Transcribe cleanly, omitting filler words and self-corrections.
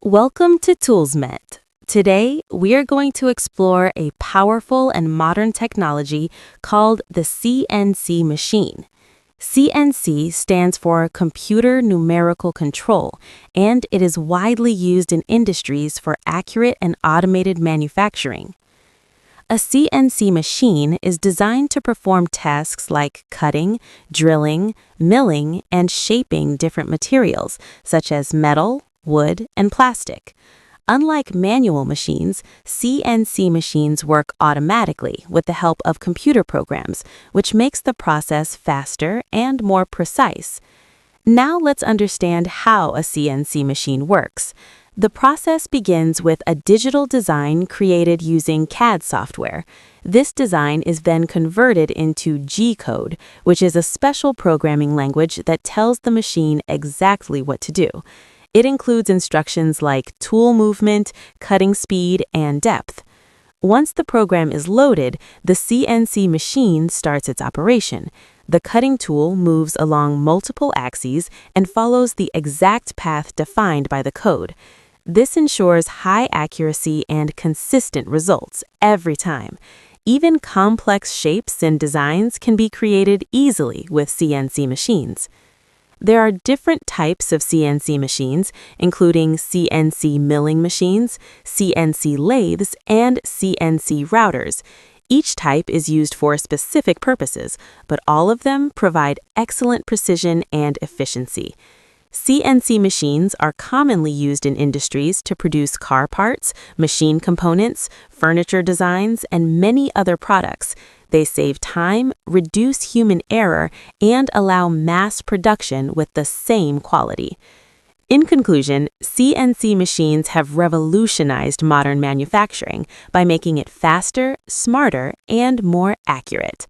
Welcome to ToolsMet. Today, we are going to explore a powerful and modern technology called the CNC machine. CNC stands for Computer Numerical Control, and it is widely used in industries for accurate and automated manufacturing. A CNC machine is designed to perform tasks like cutting, drilling, milling, and shaping different materials, such as metal, wood, and plastic. Unlike manual machines, CNC machines work automatically with the help of computer programs, which makes the process faster and more precise. Now let's understand how a CNC machine works. The process begins with a digital design created using CAD software. This design is then converted into G-code, which is a special programming language that tells the machine exactly what to do. It includes instructions like tool movement, cutting speed, and depth. Once the program is loaded, the CNC machine starts its operation. The cutting tool moves along multiple axes and follows the exact path defined by the code. This ensures high accuracy and consistent results every time. Even complex shapes and designs can be created easily with CNC machines. There are different types of CNC machines, including CNC milling machines, CNC lathes, and CNC routers. Each type is used for specific purposes, but all of them provide excellent precision and efficiency. CNC machines are commonly used in industries to produce car parts, machine components, furniture designs, and many other products. They save time, reduce human error, and allow mass production with the same quality. In conclusion, CNC machines have revolutionized modern manufacturing by making it faster, smarter, and more accurate.